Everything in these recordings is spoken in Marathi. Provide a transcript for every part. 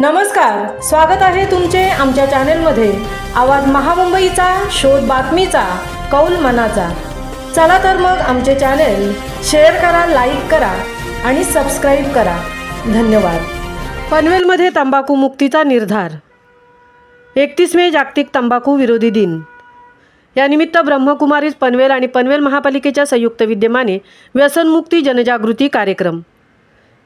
नमस्कार, स्वागत आहे तुमचे आमच्या चॅनेलमध्ये। आवाज महामुंबईचा, शोध बातमीचा, कौल मनाचा। चला तर मग आमचे चॅनेल शेअर करा, लाईक करा आणि सबस्क्राइब करा। धन्यवाद। पनवेलमध्ये तंबाखू मुक्तीचा निर्धार। 31 मे जागतिक तंबाखू विरोधी दिन। यानिमित्त ब्रह्मकुमारीज पनवेल आणि पनवेल महापालिकेच्या संयुक्त विद्यमाने व्यसनमुक्ती जनजागृती कार्यक्रम।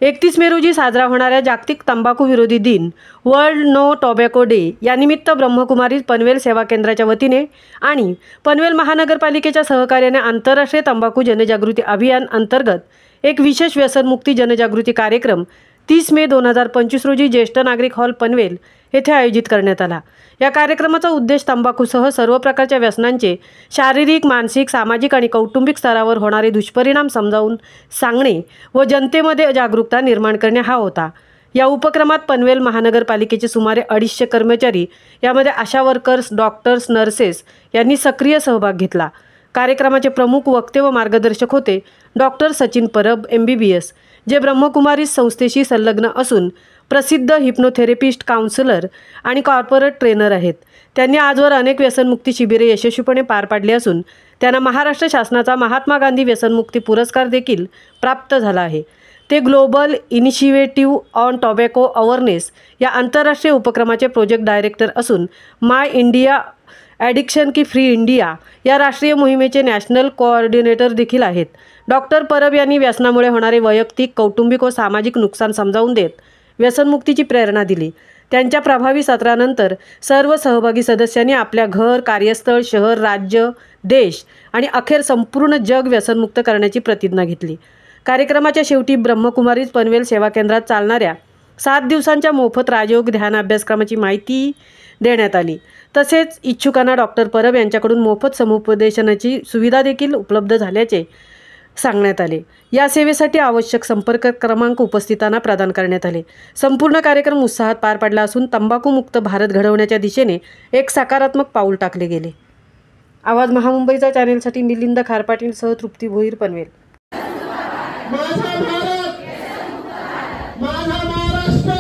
31 मे रोजी साजरा होणाऱ्या जागतिक तंबाखू विरोधी दिन वर्ल्ड नो टोबॅको डे यानिमित्त ब्रह्मकुमारीज पनवेल सेवा केंद्राच्या वतीने आणि पनवेल महानगरपालिकेच्या सहकार्याने आंतरराष्ट्रीय तंबाखू जनजागृती अभियान अंतर्गत एक विशेष व्यसनमुक्ती जनजागृती कार्यक्रम 30 मे 2025 रोजी ज्येष्ठ नागरिक हॉल पनवेल येथे आयोजित करण्यात आला। या कार्यक्रमाचा उद्देश तंबाखूसह सर्व प्रकारच्या व्यसनांचे शारीरिक, मानसिक, सामाजिक आणि कौटुंबिक स्तरावर होणारे दुष्परिणाम समजावून सांगणे व जनतेमध्ये जागरूकता निर्माण करणे हा होता। या उपक्रमात पनवेल महानगरपालिकेचे सुमारे 250 कर्मचारी, यामध्ये आशा वर्कर्स, डॉक्टर्स, नर्सेस यांनी सक्रिय सहभाग घेतला। कार्यक्रमाचे प्रमुख वक्ते व मार्गदर्शक होते डॉक्टर सचिन परब MBBS, जे ब्रह्मकुमारीज संस्थेशी संलग्न असून प्रसिद्ध हिप्नोथेरपिस्ट, काउन्सिलर आणि कॉर्पोरेट ट्रेनर आहेत। त्यांनी आजवर अनेक व्यसनमुक्ती शिबिरे यशस्वीपणे पार पाडली असून त्यांना महाराष्ट्र शासनाचा महात्मा गांधी व्यसनमुक्ती पुरस्कार देखील प्राप्त झाला आहे। ते global initiative on tobacco awareness या आंतरराष्ट्रीय उपक्रमाचे प्रोजेक्ट डायरेक्टर असून माय इंडिया ॲडिक्शन की फ्री इंडिया या राष्ट्रीय मोहिमेचे नॅशनल कोऑर्डिनेटर देखील आहेत। डॉक्टर परब यांनी व्यसनामुळे होणारे वैयक्तिक, कौटुंबिक व सामाजिक नुकसान समजावून देत व्यसनमुक्तीची प्रेरणा दिली। त्यांच्या प्रभावी सत्रानंतर सर्व सहभागी सदस्यांनी आपल्या घर, कार्यस्थळ, शहर, राज्य, देश आणि अखेर संपूर्ण जग व्यसनमुक्त करण्याची प्रतिज्ञा घेतली। कार्यक्रमाच्या शेवटी ब्रह्मकुमारीज पनवेल सेवा केंद्रात चालणाऱ्या 7 दिवसांच्या मोफत राजयोग ध्यान अभ्यासक्रमाची माहिती देण्यात आली। तसेच इच्छुकांना डॉक्टर परब यांच्याकडून मोफत समुपदेशनाची सुविधा देखील उपलब्ध झाल्याचे सांगण्यात आले। या सेवेसाठी आवश्यक संपर्क क्रमांक उपस्थितांना प्रदान करण्यात आले। संपूर्ण कार्यक्रम उत्साहात पार पडला असून तंबाखूमुक्त भारत घडवण्याच्या दिशेने एक सकारात्मक पाऊल टाकले गेले। आवाज महामुंबईचा चॅनेलसाठी मिलिंद खारपाटील सह तृप्ती भोईर, पनवेल। माझा भारत, माझा महाराष्ट्र,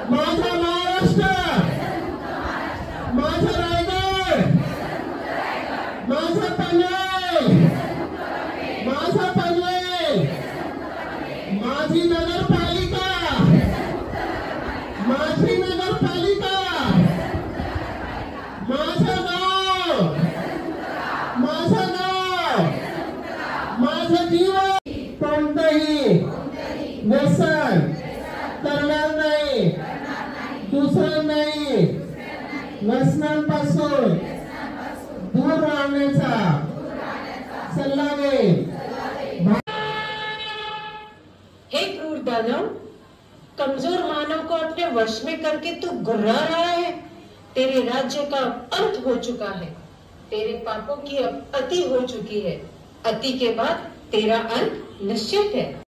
माझा महाराष्ट्र, माझा रायगड, माझा पनवेल, माझा पनवेल, माझी नगरपालिका, माझी नगरपालिका, माझं गाव, माझं गाव, माझं जीवन। कोणतंही व्यसन करणार नाही, दुसरं नाही, व्यसनांपासून दूर राहण्याचा सल्ला दे। हे क्रूर दानव, कमजोर मानव को अपने वश में करके तू गुर्रा रहा है। तेरे राज्य का अंत हो चुका है, तेरे पापों की अब अति हो चुकी है। अति के बाद तेरा अंत निश्चित है।